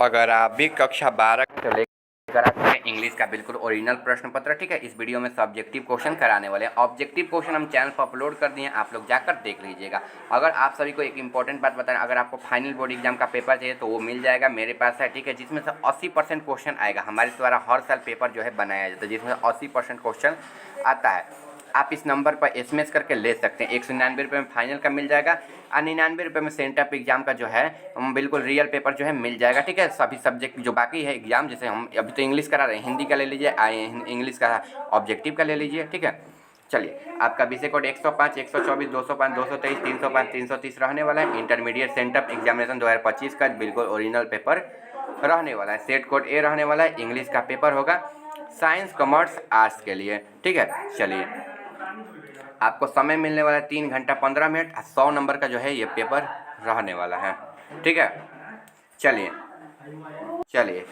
अगर आप भी कक्षा 12 से लेकर आते हैं इंग्लिश का बिल्कुल ओरिजिनल प्रश्न पत्र, ठीक है, इस वीडियो में सब्जेक्टिव क्वेश्चन कराने वाले हैं। ऑब्जेक्टिव क्वेश्चन हम चैनल पर अपलोड कर दिए हैं, आप लोग जाकर देख लीजिएगा। अगर आप सभी को एक इंपॉर्टेंट बात बताएं, अगर आपको फाइनल बोर्ड एग्जाम का पेपर चाहिए तो वो मिल जाएगा, मेरे पास है, ठीक है, जिसमें से 80% क्वेश्चन आएगा। हमारे द्वारा हर साल पेपर जो है बनाया जाता है जिसमें 80% क्वेश्चन आता है। आप इस नंबर पर एसएमएस करके ले सकते हैं। 199 में फाइनल का मिल जाएगा और 99 में सेंटर एग्जाम का जो है बिल्कुल रियल पेपर जो है मिल जाएगा, ठीक है। सभी सब्जेक्ट जो बाकी है एग्जाम, जैसे हम अभी तो इंग्लिश करा रहे हैं, हिंदी का ले लीजिए, इंग्लिश का ऑब्जेक्टिव का ले लीजिए, ठीक है। चलिए, आपका विषय कोड 105, 124, 205, 223, 305, 330 रहने वाला है। इंटरमीडिएट सेंटर एग्जामिनेशन 2025 का बिल्कुल ओरिजिनल पेपर रहने वाला है। सेट कोड ए रहने वाला है। इंग्लिश का पेपर होगा साइंस, कॉमर्स, आर्ट्स के लिए, ठीक है। चलिए, आपको समय मिलने वाला है 3 घंटा 15 मिनट। 100 नंबर का जो है ये पेपर रहने वाला है, ठीक है। चलिए चलिए,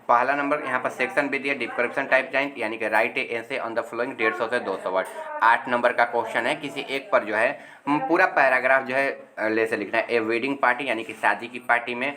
पहला नंबर यहाँ पर सेक्शन भी दिया, डिस्क्रिप्शन टाइप जाइन, यानी कि राइट ऐसे ऑन द फ्लोइंग 150 से 200 वर्ड। 8 नंबर का क्वेश्चन है, किसी एक पर जो है पूरा पैराग्राफ जो है ले से लिखना है। ए वेडिंग पार्टी, यानी कि शादी की पार्टी में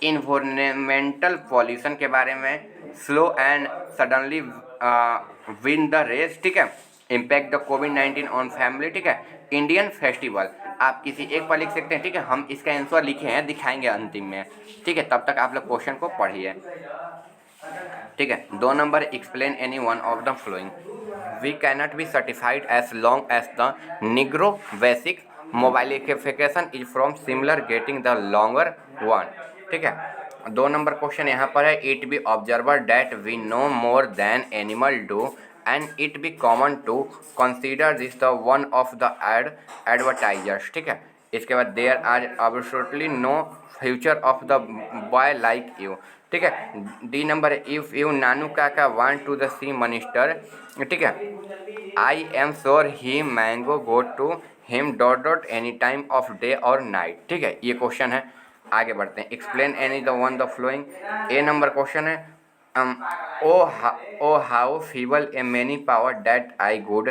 इन्वायरमेंटल पॉल्यूशन के बारे में, slow and suddenly win the race, ठीक है, इम्पैक्ट द कोविड-19 ऑन फैमिली, ठीक है, इंडियन फेस्टिवल। आप किसी एक पर लिख सकते हैं, ठीक है। हम इसका आंसर लिखे हैं, दिखाएंगे अंतिम में, ठीक है। तब तक आप लोग क्वेश्चन को पढ़िए, ठीक है। 2 number, explain any one of the following. We cannot be certified as long as the negro basic mobilification is from similar getting the longer one, ठीक है। 2 नंबर क्वेश्चन यहाँ पर है, it be observer that we know more than animal do and it be common to consider this the one of the advertisers, ठीक है। इसके बाद there are absolutely no future of the boy like you, ठीक है। D number, if you नानू काका want to the see minister, ठीक है, I am sure he mango go to him dot dot any time of day और night, ठीक है। ये क्वेश्चन है। आगे बढ़ते हैं, explain any the one the following. A number question है, O how feeble a many power that I good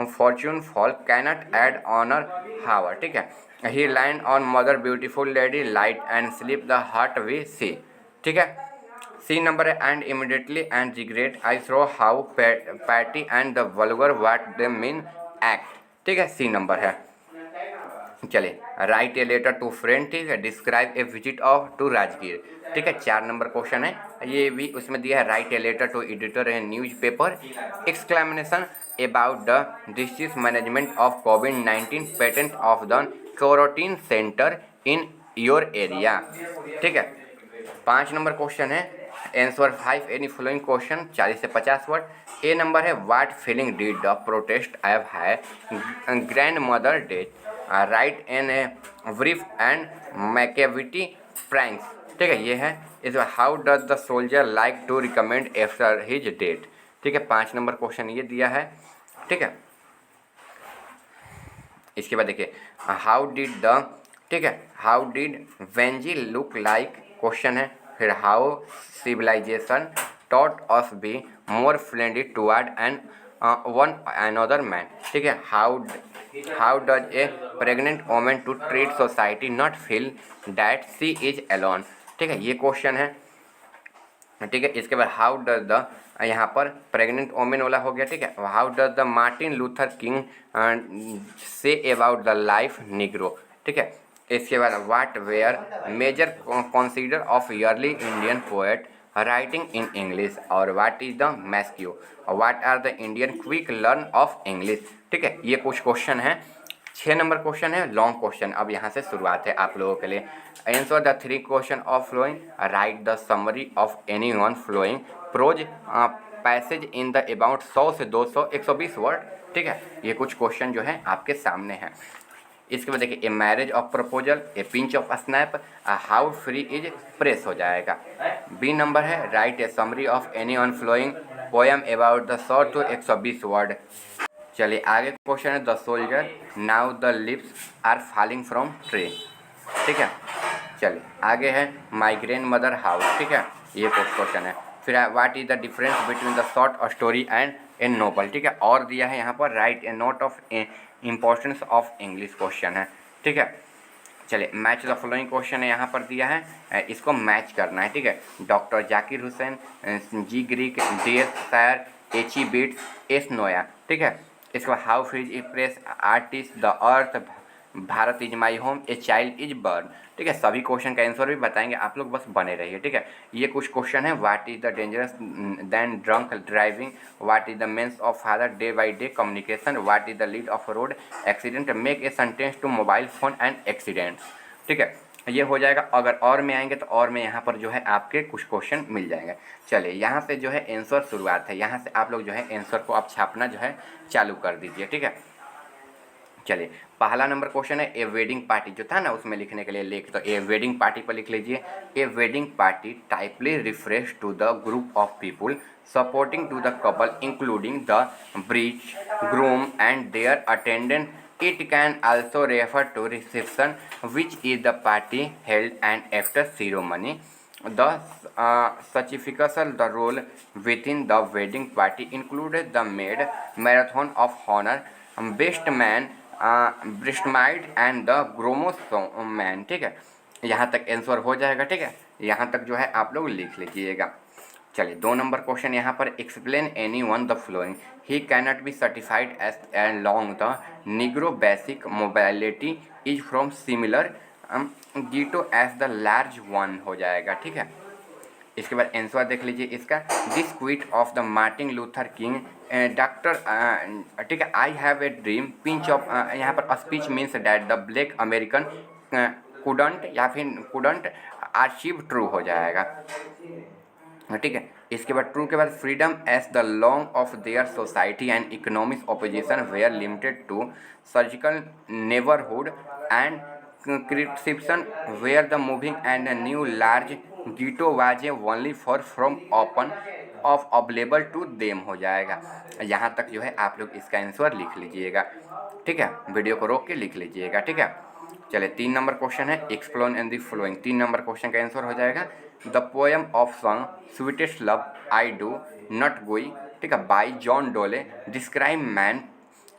fortune fall cannot add honour hour, ठीक है। ही land on mother beautiful lady light and sleep the heart we see, ठीक है। C number है, and immediately and regret I throw how petty and the vulgar what they mean act, ठीक है। C number है। चलिए, write a letter to friend, ठीक है, describe a visit of to Rajgir, ठीक है। 4 नंबर क्वेश्चन है, ये भी उसमें दिया है, write a letter to editor a news paper exclamation about the disease management of कोविड-19 patent of the quarantine centre in your area, ठीक है। 5 नंबर क्वेश्चन है, आंसर 5 एनी फॉलोइंग क्वेश्चन 40 से 50 वर्ड। ए नंबर है, what feeling did the protest I have grand mother death, write an a brief and macavity pranks, ठीक है। ये है इस how does the soldier like to recommend after his death, ठीक है। 5 number question ये दिया है, ठीक है। इसके बाद देखिए, हाउ डिड द, ठीक है, how did venji look like, question है। फिर how civilization taught us be more friendly toward and one another man, ठीक है। How does a pregnant women to treat society not feel that she is alone, ठीक है। ये question है, ठीक है। इसके बाद हाउ डज द, यहाँ पर प्रेग्नेंट वोमेन वाला हो गया, ठीक है। How does the Martin Luther King say about the life negro, ठीक है। इसके बाद what were major consider of early Indian poet writing in English, और what is the mask, what are the Indian quick learn of English, ठीक है। ये कुछ question है। 6 नंबर क्वेश्चन है, लॉन्ग क्वेश्चन। अब यहाँ से शुरुआत है आप लोगों के लिए। Answer the 3 question of flowing, right the summary of any one flowing prose passage in the about 100 से 200 120 वर्ड, ठीक है। ये कुछ क्वेश्चन जो है आपके सामने हैं। इसके बाद देखिए, a marriage of proposal, a pinch of snap, how free is press हो जाएगा। बी नंबर है, write a summary of any one flowing poem about the 100 to 120 word. चलिए, आगे क्वेश्चन है, the soldier now the lips are falling from tree, ठीक है। चलिए, आगे है माइग्रेन मदर हाउस, ठीक है। ये कुछ क्वेश्चन है। फिर what is the difference between the short story and a noble, ठीक है। और दिया है यहाँ पर, right A note of importance of English, question है, ठीक है। चलिए मैच द फॉलोइंग क्वेश्चन है यहाँ पर दिया है, इसको मैच करना है, ठीक है। Doctor Zakir Hussain, G Greek, D S सैर, एच ई बीट्स, एस नोया, ठीक है। इसके बाद how freeze E press artist the earth, Bharat is my home, a child is burn, ठीक है। सभी क्वेश्चन का आंसर भी बताएंगे, आप लोग बस बने रहिए, ठीक है। ये कुछ क्वेश्चन है, what is the dangerous then drunk driving, what is the means of father day by day communication, what is the lead of road accident, make a sentence to mobile phone and accident, ठीक है। ये हो जाएगा। अगर और में आएंगे तो और में यहाँ पर जो है आपके कुछ क्वेश्चन मिल जाएंगे। चलिए यहाँ से जो है आंसर शुरुआत है, यहाँ से आप लोग जो है आंसर को आप छापना जो है चालू कर दीजिए, ठीक है। चलिए पहला नंबर क्वेश्चन है, ए वेडिंग पार्टी जो था ना उसमें लिखने के लिए लिख, तो ए वेडिंग पार्टी पर लिख लीजिए, a wedding party typically refers to the group of people supporting to the couple including the bride groom and their attendant. It can also refer to reception, which is the party held and after ceremony. The specification the role within the wedding party included the maid, marathon of honor, best man, bridesmaid and the groomsman, ठीक है। यहाँ तक answer हो जाएगा, ठीक है। यहाँ तक जो है आप लोग लिख लीजिएगा। चलिए 2 नंबर क्वेश्चन यहाँ पर, explain any one the following, he cannot be certified as long the negro basic mobility is from smaller ghetto as the large one हो जाएगा, ठीक है। इसके बाद आंसर देख लीजिए इसका, this quit of the Martin Luther king doctor, ठीक है, I have a dream pinch of, यहाँ पर speech means that the black American couldn't या फिर कुडंट अचीव ट्रू हो जाएगा, ठीक है। इसके बाद ट्रू के बाद freedom as the long of their society and economic opposition were limited to surgical neighbourhood and encryption were the moving and new large ghetto was a only for from open of available to them हो जाएगा। यहाँ तक जो है आप लोग इसका answer लिख लीजिएगा, ठीक है। वीडियो को रोक के लिख लीजिएगा, ठीक है। चलिए 3 नंबर क्वेश्चन है, explain in the following, 3 number question का आंसर हो जाएगा, the poem of song sweetest love I do not go, ठीक है, by John Donne describe man,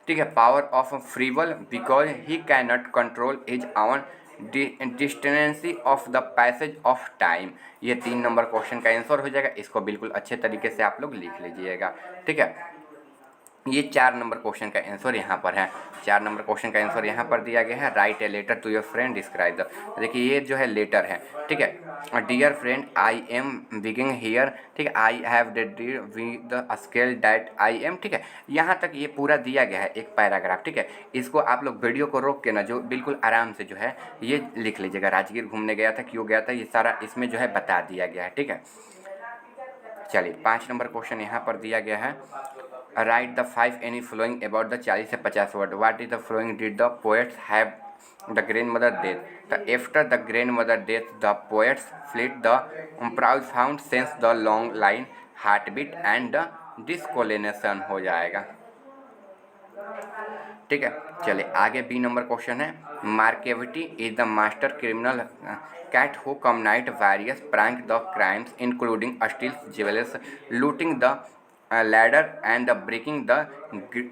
ठीक है, power of free will because he can not control his own destiny of the passage of time. ये 3 number question का answer हो जाएगा, इसको बिल्कुल अच्छे तरीके से आप लोग लिख लीजिएगा, ठीक है। ये 4 नंबर क्वेश्चन का आंसर यहाँ पर है, 4 नंबर क्वेश्चन का आंसर यहाँ पर दिया गया है, write a letter to your friend describe the, देखिए ये जो है लेटर है, ठीक है, dear friend I am begging here, ठीक है, I have the with the scale that I am, ठीक है। यहाँ तक ये पूरा दिया गया है एक पैराग्राफ, ठीक है। इसको आप लोग वीडियो को रोक के ना जो बिल्कुल आराम से जो है ये लिख लीजिएगा, राजगीर घूमने गया था, क्यों गया था, ये सारा इसमें जो है बता दिया गया है, ठीक है। चलिए 5 नंबर क्वेश्चन यहाँ पर दिया गया है, write the 5 any following about the 40 से 50 word, what is the following did the poets have the grand mother death, the after the grand mother death the poets flit the proud found sense the long line heart beat and the disconsolation हो जाएगा, ठीक है। चलिए आगे B number question है, Macavity is the master criminal cat who commit various prank the crimes including steals jewellers looting the ladder and the breaking the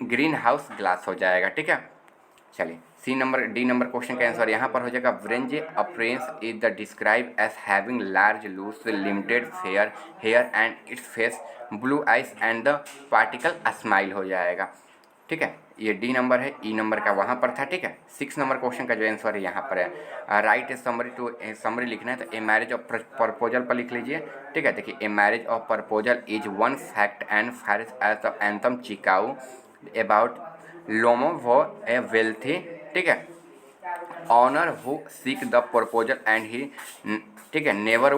green house glass हो जाएगा, ठीक है। चलिए डी नंबर क्वेश्चन का answer यहाँ पर हो जाएगा, व्रेंज appearance is the describe as having large loose limited fair hair and its face blue eyes and the particle smile हो जाएगा, ठीक है। ये डी नंबर है, ई नंबर का वहाँ पर था, ठीक है। 6 नंबर क्वेश्चन का जो आंसर है यहाँ पर है, write a summary to summary लिखना है, तो ए मैरिज ऑफ प्रपोजल पर लिख लीजिए, ठीक है। देखिए a marriage of proposal is one fact and farce as the Anton Chekhov about Lomov who a wealthy, ठीक है, owner who seek the proposal and he, ठीक है, नेवर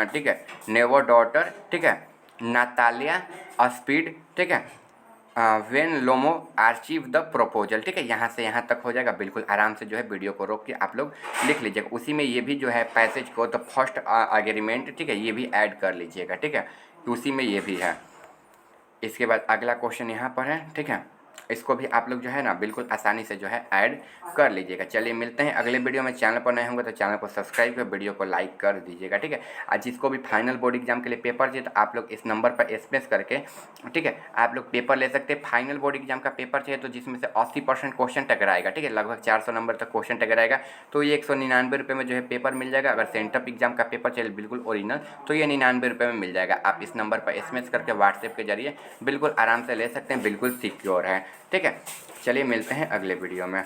ठीक है, नेवर डॉटर, ठीक है, नातालिया स्पीड, ठीक है, वेन लोमो अचीव द प्रपोजल, ठीक है। यहाँ से यहाँ तक हो जाएगा, बिल्कुल आराम से जो है वीडियो को रोक के आप लोग लिख लीजिएगा। उसी में ये भी जो है पैसेज को द फर्स्ट एग्रीमेंट, ठीक है, ये भी ऐड कर लीजिएगा, ठीक है, उसी में ये भी है। इसके बाद अगला क्वेश्चन यहाँ पर है, ठीक है, इसको भी आप लोग जो है ना बिल्कुल आसानी से जो है ऐड कर लीजिएगा। चलिए मिलते हैं अगले वीडियो में। चैनल पर नए होंगे तो चैनल को सब्सक्राइब कर वीडियो को लाइक कर दीजिएगा, ठीक है। और जिसको भी फाइनल बोर्ड एग्जाम के लिए पेपर चाहिए तो आप लोग इस नंबर पर एसएमएस करके, ठीक है, आप लोग पेपर ले सकते हैं। फाइनल बोर्ड एग्जाम का पेपर चाहिए तो जिसमें से 80% क्वेश्चन टकराएगा, ठीक है, लगभग 400 नंबर तक क्वेश्चन टकराएगा, तो ये 199 रुपये में जो है पेपर मिल जाएगा। अगर सेंटअप एग्जाम का पेपर चाहिए बिल्कुल ओरिजिनल तो ये 99 रुपये में मिल जाएगा। आप इस नंबर पर एसएमएस करके व्हाट्सएप के जरिए बिल्कुल आराम से ले सकते हैं, बिल्कुल सिक्योर है, ठीक है। चलिए मिलते हैं अगले वीडियो में।